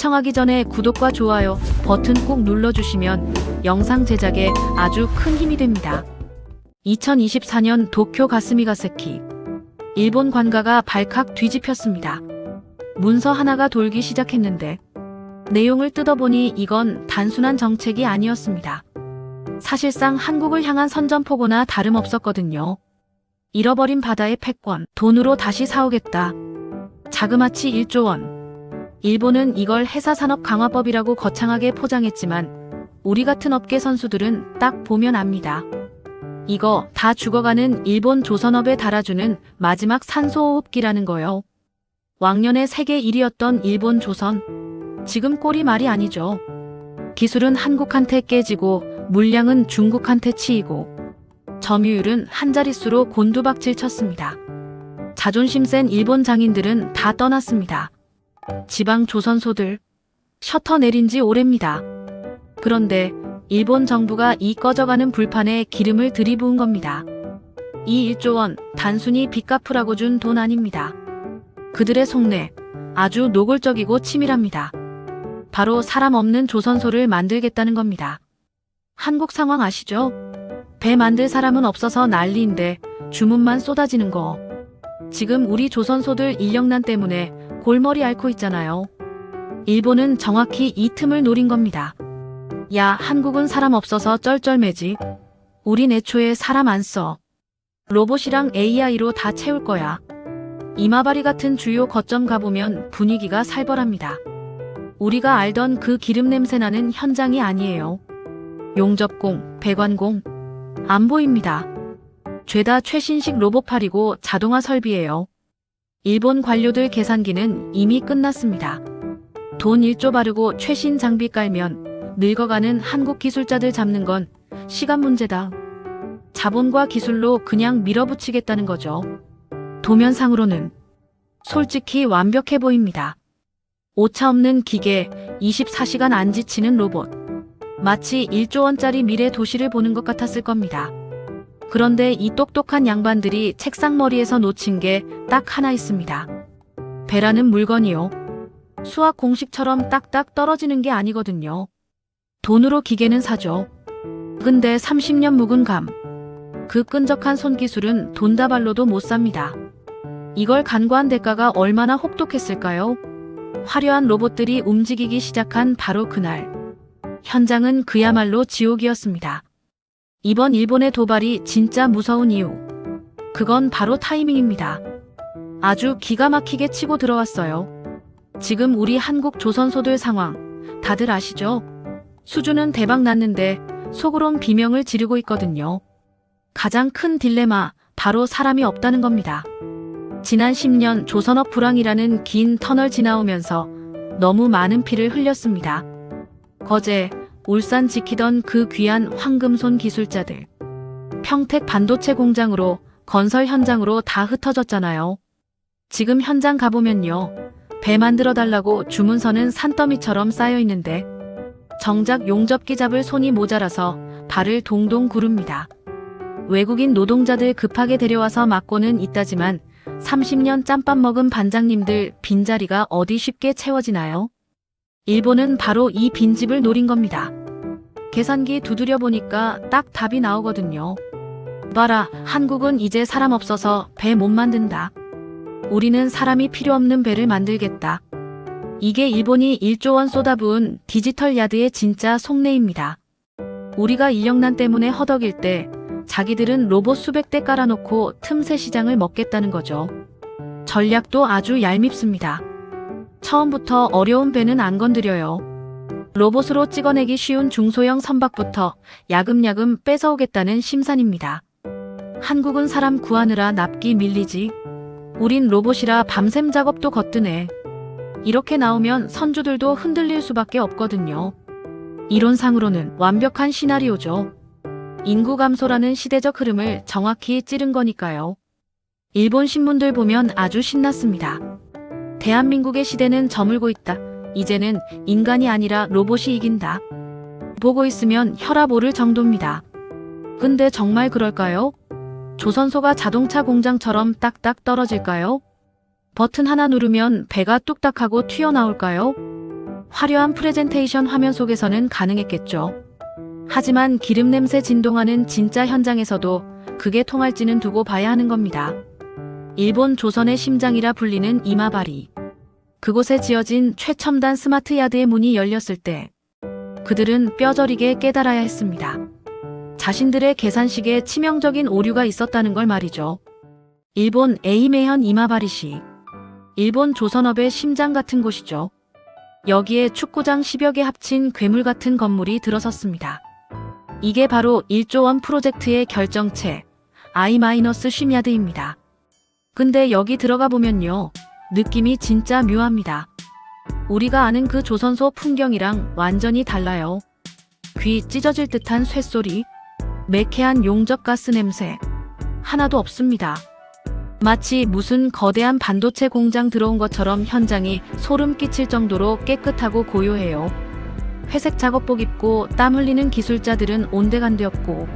시청하기 전에 구독과 좋아요 버튼 꼭 눌러주시면 영상 제작에 아주 큰 힘이 됩니다. 2024년 도쿄 가스미가세키. 일본 관가가 발칵 뒤집혔습니다. 문서 하나가 돌기 시작했는데 내용을 뜯어보니 이건 단순한 정책이 아니었습니다. 사실상 한국을 향한 선전포고나 다름없었거든요. 잃어버린 바다의 패권, 돈으로 다시 사오겠다. 자그마치 1조 원. 일본은 이걸 해사산업 강화법이라고 거창하게 포장했지만 우리 같은 업계 선수들은 딱 보면 압니다. 이거 다 죽어가는 일본 조선업에 달아주는 마지막 산소호흡기라는 거요. 왕년에 세계 1위였던 일본 조선. 지금 꼴이 말이 아니죠. 기술은 한국한테 깨지고 물량은 중국한테 치이고 점유율은 한 자릿수로 곤두박질 쳤습니다. 자존심 센 일본 장인들은 다 떠났습니다. 지방 조선소들 셔터 내린 지 오래입니다. 그런데 일본 정부가 이 꺼져가는 불판에 기름을 들이부은 겁니다. 이 1조 원 단순히 빚 갚으라고 준 돈 아닙니다. 그들의 속내 아주 노골적이고 치밀합니다. 바로 사람 없는 조선소를 만들겠다는 겁니다. 한국 상황 아시죠? 배 만들 사람은 없어서 난리인데 주문만 쏟아지는 거. 지금 우리 조선소들 인력난 때문에 골머리 앓고 있잖아요. 일본은 정확히 이 틈을 노린 겁니다. 야, 한국은 사람 없어서 쩔쩔매지. 우린 애초에 사람 안 써. 로봇이랑 AI로 다 채울 거야. 이마바리 같은 주요 거점 가보면 분위기가 살벌합니다. 우리가 알던 그 기름 냄새 나는 현장이 아니에요. 용접공, 배관공 안 보입니다. 죄다 최신식 로봇팔이고 자동화 설비예요. 일본 관료들 계산기는 이미 끝났습니다. 돈 1조 바르고 최신 장비 깔면 늙어가는 한국 기술자들 잡는 건 시간 문제다. 자본과 기술로 그냥 밀어붙이겠다는 거죠. 도면상으로는 솔직히 완벽해 보입니다. 오차 없는 기계, 24시간 안 지치는 로봇. 마치 1조 원짜리 미래 도시를 보는 것 같았을 겁니다. 그런데 이 똑똑한 양반들이 책상머리에서 놓친 게 딱 하나 있습니다. 배라는 물건이요. 수학 공식처럼 딱딱 떨어지는 게 아니거든요. 돈으로 기계는 사죠. 근데 30년 묵은 감. 그 끈적한 손기술은 돈다발로도 못 삽니다. 이걸 간과한 대가가 얼마나 혹독했을까요? 화려한 로봇들이 움직이기 시작한 바로 그날. 현장은 그야말로 지옥이었습니다. 이번 일본의 도발이 진짜 무서운 이유. 그건 바로 타이밍입니다. 아주 기가 막히게 치고 들어왔어요. 지금 우리 한국 조선소들 상황 다들 아시죠? 수주는 대박 났는데 속으론 비명을 지르고 있거든요. 가장 큰 딜레마 바로 사람이 없다는 겁니다. 지난 10년 조선업 불황이라는 긴 터널 지나오면서 너무 많은 피를 흘렸습니다. 거제, 울산 지키던 그 귀한 황금손 기술자들. 평택 반도체 공장으로 건설 현장으로 다 흩어졌잖아요. 지금 현장 가보면요. 배 만들어 달라고 주문서는 산더미처럼 쌓여 있는데 정작 용접기 잡을 손이 모자라서 발을 동동 구릅니다. 외국인 노동자들 급하게 데려와서 맡고는 있다지만 30년 짬밥 먹은 반장님들 빈자리가 어디 쉽게 채워지나요? 일본은 바로 이 빈집을 노린 겁니다. 계산기 두드려 보니까 딱 답이 나오거든요. 봐라, 한국은 이제 사람 없어서 배 못 만든다. 우리는 사람이 필요 없는 배를 만들겠다. 이게 일본이 1조 원 쏟아부은 디지털 야드의 진짜 속내입니다. 우리가 인력난 때문에 허덕일 때 자기들은 로봇 수백 대 깔아놓고 틈새 시장을 먹겠다는 거죠. 전략도 아주 얄밉습니다. 처음부터 어려운 배는 안 건드려요. 로봇으로 찍어내기 쉬운 중소형 선박부터 야금야금 뺏어오겠다는 심산입니다. 한국은 사람 구하느라 납기 밀리지. 우린 로봇이라 밤샘 작업도 거뜬해. 이렇게 나오면 선주들도 흔들릴 수밖에 없거든요. 이론상으로는 완벽한 시나리오죠. 인구 감소라는 시대적 흐름을 정확히 찌른 거니까요. 일본 신문들 보면 아주 신났습니다. 대한민국의 시대는 저물고 있다. 이제는 인간이 아니라 로봇이 이긴다. 보고 있으면 혈압 오를 정도입니다. 근데 정말 그럴까요? 조선소가 자동차 공장처럼 딱딱 떨어질까요? 버튼 하나 누르면 배가 뚝딱하고 튀어나올까요? 화려한 프레젠테이션 화면 속에서는 가능했겠죠. 하지만 기름 냄새 진동하는 진짜 현장에서도 그게 통할지는 두고 봐야 하는 겁니다. 일본 조선의 심장이라 불리는 이마바리. 그곳에 지어진 최첨단 스마트 야드의 문이 열렸을 때 그들은 뼈저리게 깨달아야 했습니다. 자신들의 계산식에 치명적인 오류가 있었다는 걸 말이죠. 일본 에이메현 이마바리시. 일본 조선업의 심장 같은 곳이죠. 여기에 축구장 10여 개 합친 괴물 같은 건물이 들어섰습니다. 이게 바로 1조 원 프로젝트의 결정체, I-10야드입니다. 근데 여기 들어가 보면요, 느낌이 진짜 묘합니다. 우리가 아는 그 조선소 풍경이랑 완전히 달라요. 귀 찢어질 듯한 쇳소리, 매캐한 용접가스 냄새, 하나도 없습니다. 마치 무슨 거대한 반도체 공장 들어온 것처럼 현장이 소름 끼칠 정도로 깨끗하고 고요해요. 회색 작업복 입고 땀 흘리는 기술자들은 온데간데 없고,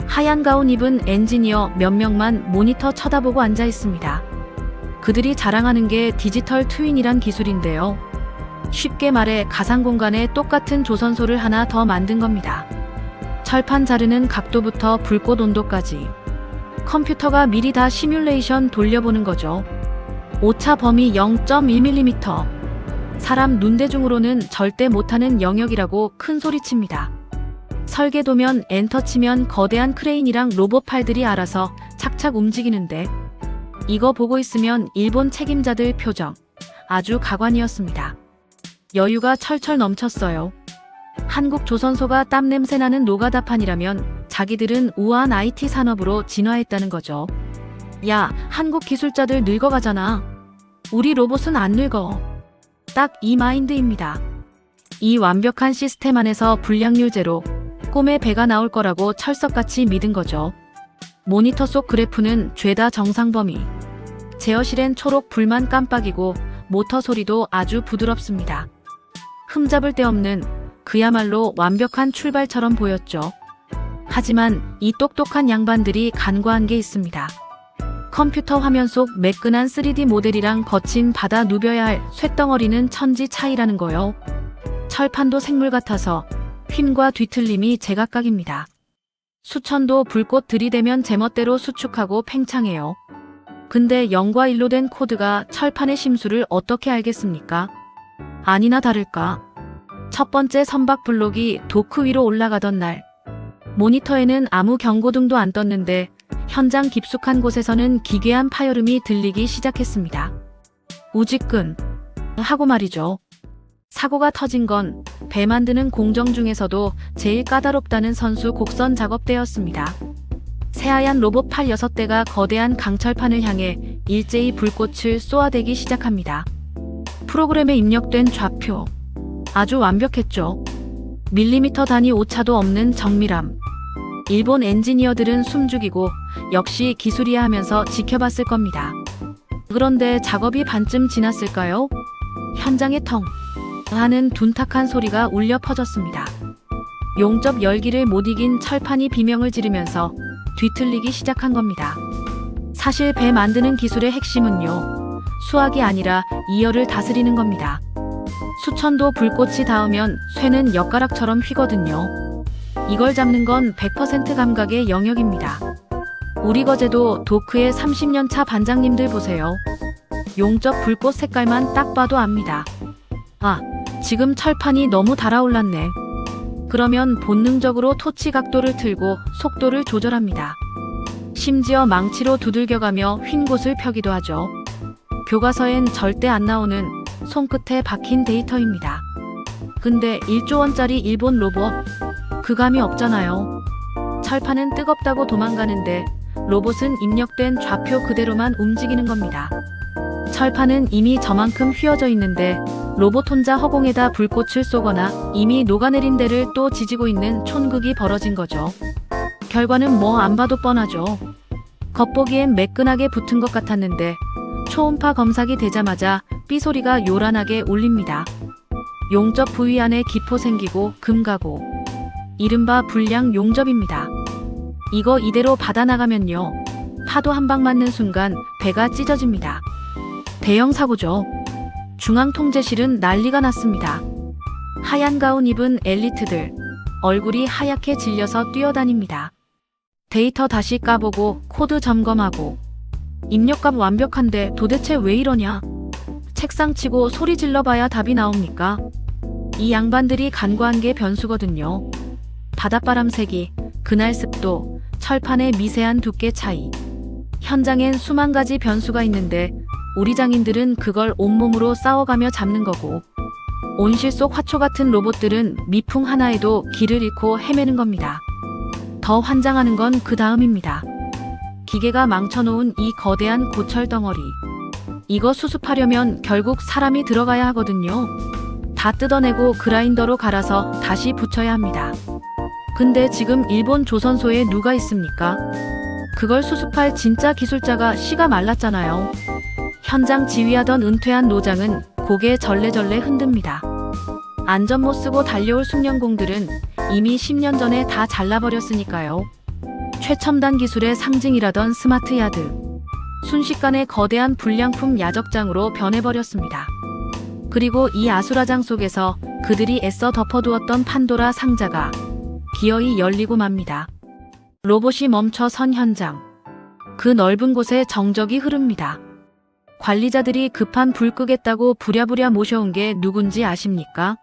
하얀 가운 입은 엔지니어 몇 명만 모니터 쳐다보고 앉아 있습니다. 그들이 자랑하는 게 디지털 트윈이란 기술인데요. 쉽게 말해 가상 공간에 똑같은 조선소를 하나 더 만든 겁니다. 철판 자르는 각도부터 불꽃 온도까지 컴퓨터가 미리 다 시뮬레이션 돌려보는 거죠. 오차 범위 0.1mm. 사람 눈대중으로는 절대 못하는 영역이라고 큰 소리칩니다. 설계도면 엔터 치면 거대한 크레인이랑 로봇 팔들이 알아서 착착 움직이는데, 이거 보고 있으면 일본 책임자들 표정 아주 가관이었습니다. 여유가 철철 넘쳤어요. 한국 조선소가 땀 냄새 나는 노가다판이라면 자기들은 우아한 IT 산업으로 진화했다는 거죠. 야, 한국 기술자들 늙어가잖아. 우리 로봇은 안 늙어. 딱 이 마인드입니다. 이 완벽한 시스템 안에서 불량률 제로, 꿈에 배가 나올 거라고 철석같이 믿은 거죠. 모니터 속 그래프는 죄다 정상 범위. 제어실엔 초록 불만 깜빡이고 모터 소리도 아주 부드럽습니다. 흠잡을 데 없는 그야말로 완벽한 출발처럼 보였죠. 하지만 이 똑똑한 양반들이 간과한 게 있습니다. 컴퓨터 화면 속 매끈한 3D 모델이랑 거친 바다 누벼야 할 쇳덩어리는 천지 차이라는 거요. 철판도 생물 같아서 휨과 뒤틀림이 제각각입니다. 수천도 불꽃 들이대면 제멋대로 수축하고 팽창해요. 근데 0과 1로 된 코드가 철판의 심수를 어떻게 알겠습니까? 아니나 다를까. 첫 번째 선박 블록이 도크 위로 올라가던 날, 모니터에는 아무 경고등도 안 떴는데 현장 깊숙한 곳에서는 기괴한 파열음이 들리기 시작했습니다. 우지끈 하고 말이죠. 사고가 터진 건 배 만드는 공정 중에서도 제일 까다롭다는 선수 곡선 작업대였습니다. 새하얀 로봇 팔 6대가 거대한 강철판을 향해 일제히 불꽃을 쏘아대기 시작합니다. 프로그램에 입력된 좌표, 아주 완벽했죠. 밀리미터 단위 오차도 없는 정밀함. 일본 엔지니어들은 숨죽이고 역시 기술이야 하면서 지켜봤을 겁니다. 그런데 작업이 반쯤 지났을까요? 현장에 텅 하는 둔탁한 소리가 울려 퍼졌습니다. 용접 열기를 못 이긴 철판이 비명을 지르면서 뒤틀리기 시작한 겁니다. 사실 배 만드는 기술의 핵심은요, 수학이 아니라 이열을 다스리는 겁니다. 수천도 불꽃이 닿으면 쇠는 엿가락처럼 휘거든요. 이걸 잡는 건 100% 감각의 영역입니다. 우리 거제도 도크의 30년차 반장님들 보세요. 용접 불꽃 색깔만 딱 봐도 압니다. 아, 지금 철판이 너무 달아올랐네. 그러면 본능적으로 토치 각도를 틀고 속도를 조절합니다. 심지어 망치로 두들겨가며 휜 곳을 펴기도 하죠. 교과서엔 절대 안 나오는 손끝에 박힌 데이터입니다. 근데 1조 원짜리 일본 로봇, 그 감이 없잖아요. 철판은 뜨겁다고 도망가는데 로봇은 입력된 좌표 그대로만 움직이는 겁니다. 철판은 이미 저만큼 휘어져 있는데 로봇 혼자 허공에다 불꽃을 쏘거나 이미 녹아내린 데를 또 지지고 있는 촌극이 벌어진 거죠. 결과는 뭐 안 봐도 뻔하죠. 겉보기엔 매끈하게 붙은 것 같았는데 초음파 검사기 되자마자 삐 소리가 요란하게 울립니다. 용접 부위 안에 기포 생기고 금 가고, 이른바 불량 용접입니다. 이거 이대로 받아나가면요, 파도 한 방 맞는 순간 배가 찢어집니다. 대형 사고죠. 중앙통제실은 난리가 났습니다. 하얀 가운 입은 엘리트들, 얼굴이 하얗게 질려서 뛰어다닙니다. 데이터 다시 까보고 코드 점검하고 입력값 완벽한데 도대체 왜 이러냐? 책상 치고 소리 질러봐야 답이 나옵니까? 이 양반들이 간과한 게 변수거든요. 바닷바람 세기, 그날 습도, 철판의 미세한 두께 차이. 현장엔 수만 가지 변수가 있는데 우리 장인들은 그걸 온몸으로 싸워가며 잡는 거고, 온실 속 화초 같은 로봇들은 미풍 하나에도 길을 잃고 헤매는 겁니다. 더 환장하는 건 그 다음입니다. 기계가 망쳐놓은 이 거대한 고철 덩어리. 이거 수습하려면 결국 사람이 들어가야 하거든요. 다 뜯어내고 그라인더로 갈아서 다시 붙여야 합니다. 근데 지금 일본 조선소에 누가 있습니까? 그걸 수습할 진짜 기술자가 씨가 말랐잖아요. 현장 지휘하던 은퇴한 노장은 고개 절레절레 흔듭니다. 안전 못 쓰고 달려올 숙련공들은 이미 10년 전에 다 잘라버렸으니까요. 최첨단 기술의 상징이라던 스마트 야드. 순식간에 거대한 불량품 야적장으로 변해버렸습니다. 그리고 이 아수라장 속에서 그들이 애써 덮어두었던 판도라 상자가 기어이 열리고 맙니다. 로봇이 멈춰 선 현장. 그 넓은 곳에 정적이 흐릅니다. 관리자들이 급한 불 끄겠다고 부랴부랴 모셔온 게 누군지 아십니까?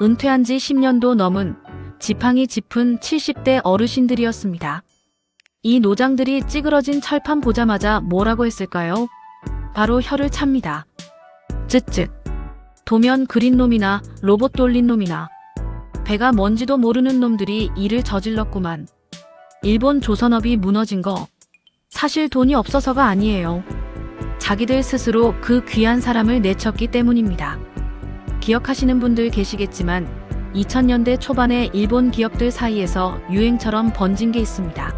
은퇴한 지 10년도 넘은 지팡이 짚은 70대 어르신들이었습니다. 이 노장들이 찌그러진 철판 보자마자 뭐라고 했을까요? 바로 혀를 찹니다. 쯧쯧. 도면 그린 놈이나 로봇 돌린 놈이나 배가 뭔지도 모르는 놈들이 일을 저질렀구만. 일본 조선업이 무너진 거 사실 돈이 없어서가 아니에요. 자기들 스스로 그 귀한 사람을 내쳤기 때문입니다. 기억하시는 분들 계시겠지만 2000년대 초반에 일본 기업들 사이에서 유행처럼 번진 게 있습니다.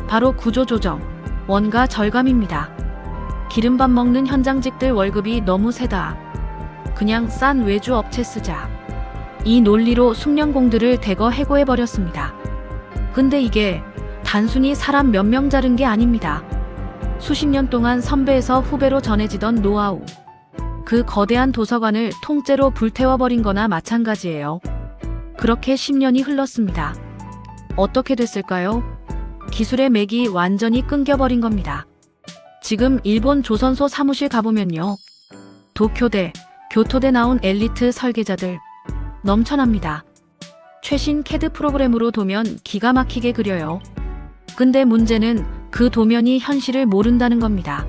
바로 구조조정, 원가 절감입니다. 기름밥 먹는 현장직들 월급이 너무 세다. 그냥 싼 외주 업체 쓰자. 이 논리로 숙련공들을 대거 해고해버렸습니다. 근데 이게 단순히 사람 몇 명 자른 게 아닙니다. 수십 년 동안 선배에서 후배로 전해지던 노하우. 그 거대한 도서관을 통째로 불태워버린 거나 마찬가지예요. 그렇게 10년이 흘렀습니다. 어떻게 됐을까요? 기술의 맥이 완전히 끊겨버린 겁니다. 지금 일본 조선소 사무실 가보면요. 도쿄대, 교토대 나온 엘리트 설계자들 넘쳐납니다. 최신 CAD 프로그램으로 도면 기가 막히게 그려요. 근데 문제는 그 도면이 현실을 모른다는 겁니다.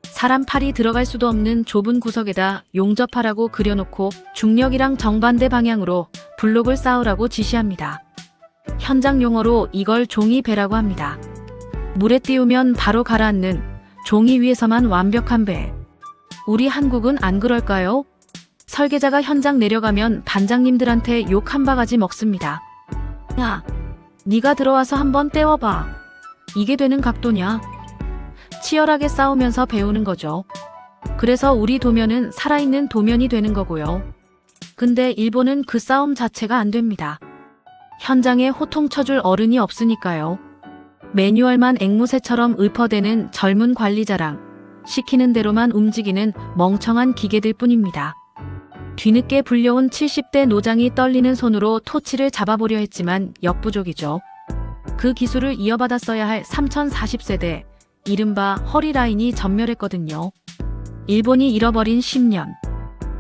사람 팔이 들어갈 수도 없는 좁은 구석에다 용접하라고 그려놓고 중력이랑 정반대 방향으로 블록을 쌓으라고 지시합니다. 현장 용어로 이걸 종이배라고 합니다. 물에 띄우면 바로 가라앉는 종이 위에서만 완벽한 배. 우리 한국은 안 그럴까요? 설계자가 현장 내려가면 반장님들한테 욕 한 바가지 먹습니다. 야, 네가 들어와서 한번 떼워봐. 이게 되는 각도냐? 치열하게 싸우면서 배우는 거죠. 그래서 우리 도면은 살아있는 도면이 되는 거고요. 근데 일본은 그 싸움 자체가 안 됩니다. 현장에 호통 쳐줄 어른이 없으니까요. 매뉴얼만 앵무새처럼 읊어대는 젊은 관리자랑 시키는 대로만 움직이는 멍청한 기계들 뿐입니다. 뒤늦게 불려온 70대 노장이 떨리는 손으로 토치를 잡아보려 했지만 역부족이죠. 그 기술을 이어받았어야 할 3040세대, 이른바 허리라인이 전멸했거든요. 일본이 잃어버린 10년.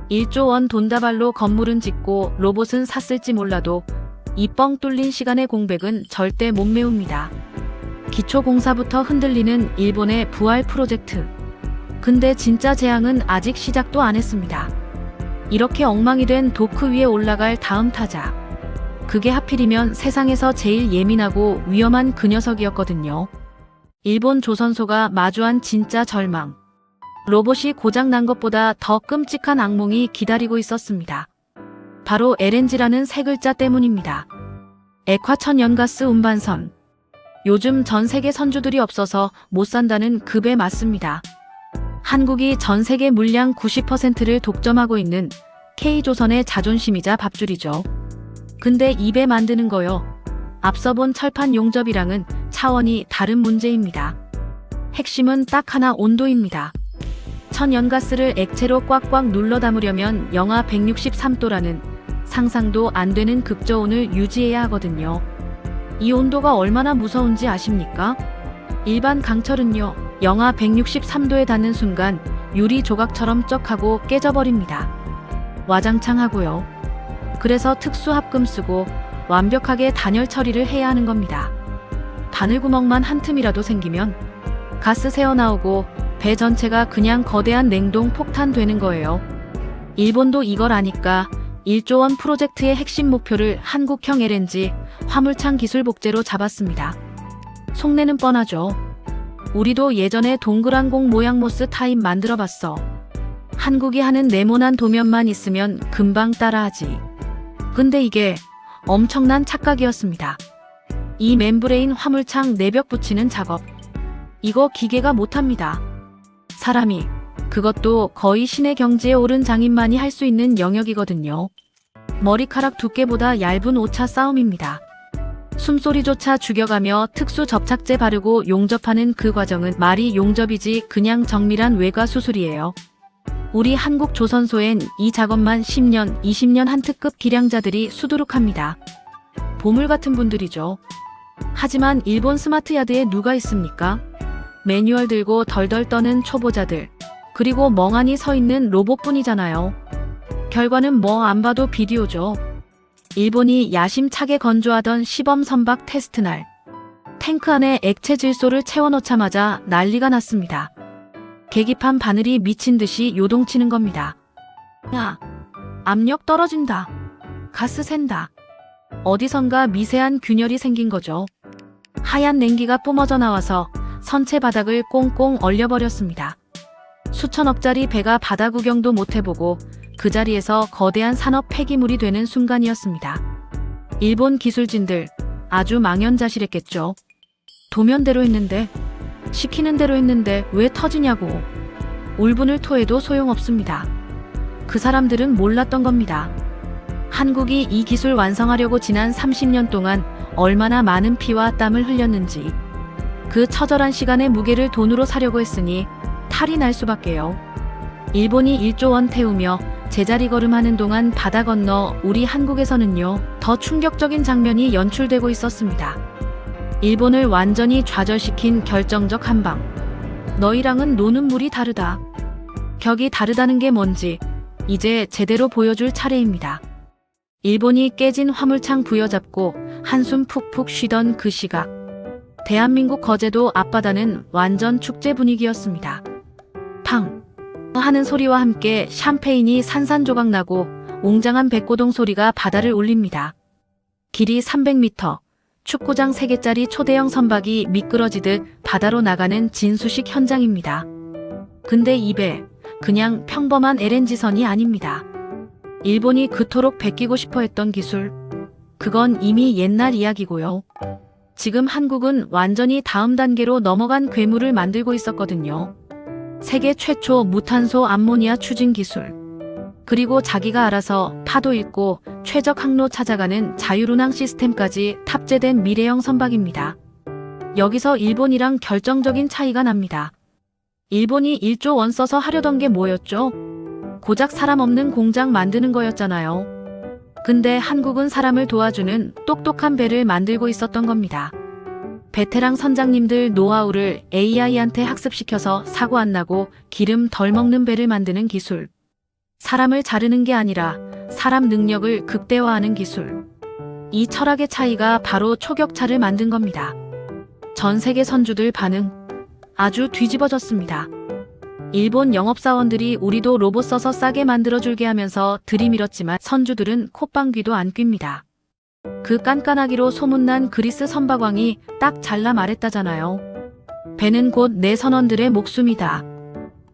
1조 원 돈다발로 건물은 짓고 로봇은 샀을지 몰라도 이 뻥 뚫린 시간의 공백은 절대 못 메웁니다. 기초공사부터 흔들리는 일본의 부활 프로젝트. 근데 진짜 재앙은 아직 시작도 안 했습니다. 이렇게 엉망이 된 도크 위에 올라갈 다음 타자. 그게 하필이면 세상에서 제일 예민하고 위험한 그 녀석이었거든요. 일본 조선소가 마주한 진짜 절망. 로봇이 고장난 것보다 더 끔찍한 악몽이 기다리고 있었습니다. 바로 LNG라는 세 글자 때문입니다. 액화천연가스 운반선. 요즘 전 세계 선주들이 없어서 못 산다는 급에 맞습니다. 한국이 전 세계 물량 90%를 독점하고 있는 K조선의 자존심이자 밥줄이죠. 근데 입에 만드는 거요. 앞서 본 철판 용접이랑은 차원이 다른 문제입니다. 핵심은 딱 하나 온도입니다. 천연가스를 액체로 꽉꽉 눌러 담으려면 영하 163도라는 상상도 안 되는 극저온을 유지해야 하거든요. 이 온도가 얼마나 무서운지 아십니까? 일반 강철은요, 영하 163도에 닿는 순간 유리 조각처럼 쩍하고 깨져버립니다. 와장창 하고요. 그래서 특수 합금 쓰고 완벽하게 단열 처리를 해야 하는 겁니다. 바늘구멍만 한 틈이라도 생기면 가스 새어나오고 배 전체가 그냥 거대한 냉동 폭탄 되는 거예요. 일본도 이걸 아니까 1조 원 프로젝트의 핵심 목표를 한국형 LNG 화물창 기술 복제로 잡았습니다. 속내는 뻔하죠. 우리도 예전에 동그란 모양 모스 타입 만들어봤어. 한국이 하는 네모난 도면만 있으면 금방 따라하지. 근데 이게 엄청난 착각이었습니다. 이 멤브레인 화물창 내벽 붙이는 작업. 이거 기계가 못합니다. 사람이, 그것도 거의 신의 경지에 오른 장인만이 할 수 있는 영역이거든요. 머리카락 두께보다 얇은 오차 싸움입니다. 숨소리조차 죽여가며 특수 접착제 바르고 용접하는 그 과정은 말이 용접이지 그냥 정밀한 외과 수술이에요. 우리 한국 조선소엔 이 작업만 10년, 20년 한 특급 기량자들이 수두룩합니다. 보물 같은 분들이죠. 하지만 일본 스마트야드에 누가 있습니까? 매뉴얼 들고 덜덜 떠는 초보자들, 그리고 멍하니 서 있는 로봇뿐이잖아요. 결과는 뭐 안 봐도 비디오죠. 일본이 야심차게 건조하던 시범 선박 테스트 날, 탱크 안에 액체 질소를 채워넣자마자 난리가 났습니다. 계기판 바늘이 미친 듯이 요동치는 겁니다. 야, 압력 떨어진다. 가스 샌다. 어디선가 미세한 균열이 생긴 거죠. 하얀 냉기가 뿜어져 나와서 선체 바닥을 꽁꽁 얼려버렸습니다. 수천억짜리 배가 바다 구경도 못 해보고 그 자리에서 거대한 산업 폐기물이 되는 순간이었습니다. 일본 기술진들 아주 망연자실했겠죠. 도면대로 했는데, 시키는 대로 했는데 왜 터지냐고. 울분을 토해도 소용없습니다. 그 사람들은 몰랐던 겁니다. 한국이 이 기술 완성하려고 지난 30년 동안 얼마나 많은 피와 땀을 흘렸는지, 그 처절한 시간의 무게를 돈으로 사려고 했으니 탈이 날 수밖에요. 일본이 1조 원 태우며 제자리 걸음하는 동안 바다 건너 우리 한국에서는요, 더 충격적인 장면이 연출되고 있었습니다. 일본을 완전히 좌절시킨 결정적 한방. 너희랑은 노는 물이 다르다. 격이 다르다는 게 뭔지 이제 제대로 보여줄 차례입니다. 일본이 깨진 화물창 부여잡고 한숨 푹푹 쉬던 그 시각. 대한민국 거제도 앞바다는 완전 축제 분위기였습니다. 팡! 하는 소리와 함께 샴페인이 산산조각 나고 웅장한 백고동 소리가 바다를 울립니다. 길이 300m, 축구장 3개짜리 초대형 선박이 미끄러지듯 바다로 나가는 진수식 현장입니다. 근데 이 배, 그냥 평범한 LNG선이 아닙니다. 일본이 그토록 베끼고 싶어 했던 기술, 그건 이미 옛날 이야기고요. 지금 한국은 완전히 다음 단계로 넘어간 괴물을 만들고 있었거든요. 세계 최초 무탄소 암모니아 추진 기술. 그리고 자기가 알아서 파도 읽고 최적 항로 찾아가는 자율운항 시스템까지 탑재된 미래형 선박입니다. 여기서 일본이랑 결정적인 차이가 납니다. 일본이 1조 원 써서 하려던 게 뭐였죠? 고작 사람 없는 공장 만드는 거였잖아요. 근데 한국은 사람을 도와주는 똑똑한 배를 만들고 있었던 겁니다. 베테랑 선장님들 노하우를 AI한테 학습시켜서 사고 안 나고 기름 덜 먹는 배를 만드는 기술. 사람을 자르는 게 아니라 사람 능력을 극대화하는 기술. 이 철학의 차이가 바로 초격차를 만든 겁니다. 전 세계 선주들 반응 아주 뒤집어졌습니다. 일본 영업사원들이 우리도 로봇 써서 싸게 만들어줄게 하면서 들이밀었지만 선주들은 콧방귀도 안 낍니다. 그 깐깐하기로 소문난 그리스 선박왕이 딱 잘라 말했다잖아요. 배는 곧 내 선원들의 목숨이다.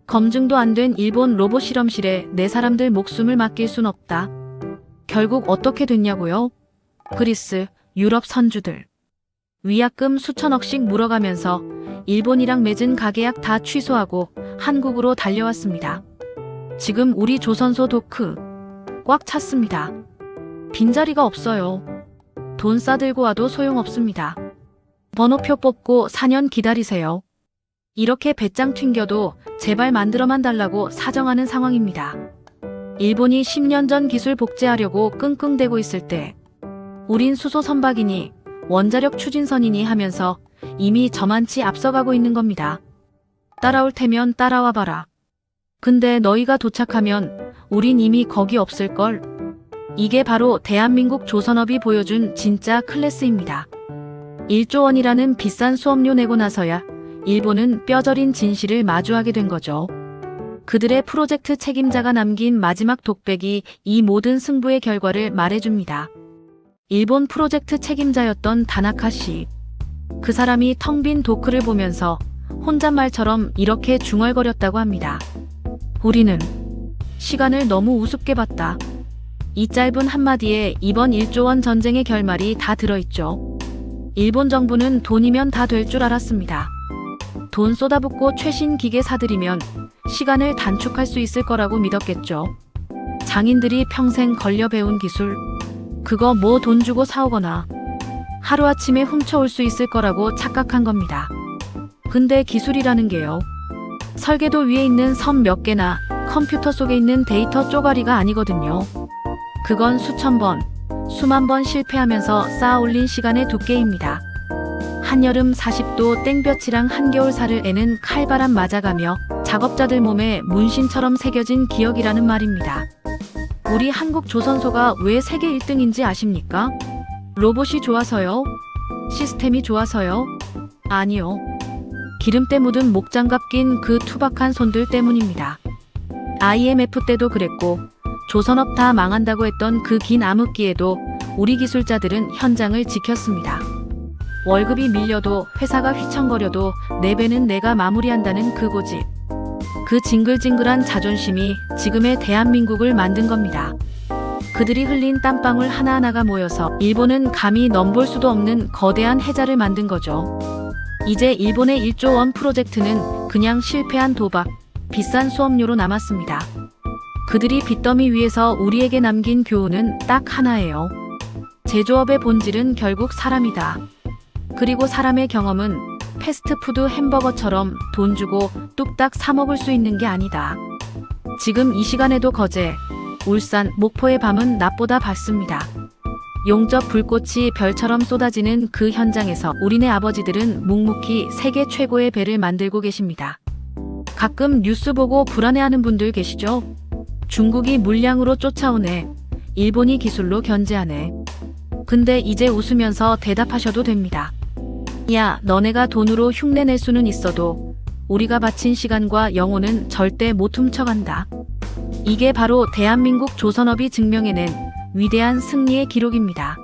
검증도 안 된 일본 로봇 실험실에 내 사람들 목숨을 맡길 순 없다. 결국 어떻게 됐냐고요? 그리스, 유럽 선주들. 위약금 수천억씩 물어가면서 일본이랑 맺은 가계약 다 취소하고 한국으로 달려왔습니다. 지금 우리 조선소 도크 꽉 찼습니다. 빈자리가 없어요. 돈 싸들고 와도 소용없습니다. 번호표 뽑고 4년 기다리세요. 이렇게 배짱 튕겨도 제발 만들어만 달라고 사정하는 상황입니다. 일본이 10년 전 기술 복제하려고 끙끙대고 있을 때 우린 수소 선박이니 원자력 추진선이니 하면서 이미 저만치 앞서가고 있는 겁니다. 따라올 테면 따라와 봐라. 근데 너희가 도착하면 우린 이미 거기 없을걸. 이게 바로 대한민국 조선업이 보여준 진짜 클래스입니다. 1조 원이라는 비싼 수업료 내고 나서야 일본은 뼈저린 진실을 마주하게 된 거죠. 그들의 프로젝트 책임자가 남긴 마지막 독백이 이 모든 승부의 결과를 말해줍니다. 일본 프로젝트 책임자였던 다나카 씨. 그 사람이 텅 빈 도크를 보면서 혼잣말처럼 이렇게 중얼거렸다고 합니다. 우리는 시간을 너무 우습게 봤다. 이 짧은 한마디에 이번 1조 원 전쟁의 결말이 다 들어있죠. 일본 정부는 돈이면 다 될 줄 알았습니다. 돈 쏟아붓고 최신 기계 사들이면 시간을 단축할 수 있을 거라고 믿었겠죠. 장인들이 평생 걸려 배운 기술, 그거 뭐 돈 주고 사오거나 하루아침에 훔쳐올 수 있을 거라고 착각한 겁니다. 근데 기술이라는 게요, 설계도 위에 있는 섬 몇 개나 컴퓨터 속에 있는 데이터 쪼가리가 아니거든요. 그건 수천 번, 수만 번 실패하면서 쌓아 올린 시간의 두께입니다. 한여름 40도 땡볕이랑 한겨울 살을 애는 칼바람 맞아가며 작업자들 몸에 문신처럼 새겨진 기억이라는 말입니다. 우리 한국 조선소가 왜 세계 1등인지 아십니까? 로봇이 좋아서요? 시스템이 좋아서요? 아니요. 기름때 묻은 목장갑 낀 그 투박한 손들 때문입니다. IMF 때도 그랬고 조선업 다 망한다고 했던 그 긴 암흑기에도 우리 기술자들은 현장을 지켰습니다. 월급이 밀려도 회사가 휘청거려도 내 배는 내가 마무리한다는 그 고집. 그 징글징글한 자존심이 지금의 대한민국을 만든 겁니다. 그들이 흘린 땀방울 하나하나가 모여서 일본은 감히 넘볼 수도 없는 거대한 해자를 만든 거죠. 이제 일본의 1조 원 프로젝트는 그냥 실패한 도박, 비싼 수업료로 남았습니다. 그들이 빚더미 위에서 우리에게 남긴 교훈은 딱 하나예요. 제조업의 본질은 결국 사람이다. 그리고 사람의 경험은 패스트푸드 햄버거처럼 돈 주고 뚝딱 사 먹을 수 있는 게 아니다. 지금 이 시간에도 거제, 울산, 목포의 밤은 낮보다 밝습니다. 용접 불꽃이 별처럼 쏟아지는 그 현장에서 우리네 아버지들은 묵묵히 세계 최고의 배를 만들고 계십니다. 가끔 뉴스 보고 불안해하는 분들 계시죠? 중국이 물량으로 쫓아오네. 일본이 기술로 견제하네. 근데 이제 웃으면서 대답하셔도 됩니다. 야, 너네가 돈으로 흉내낼 수는 있어도 우리가 바친 시간과 영혼은 절대 못 훔쳐간다. 이게 바로 대한민국 조선업이 증명해낸 위대한 승리의 기록입니다.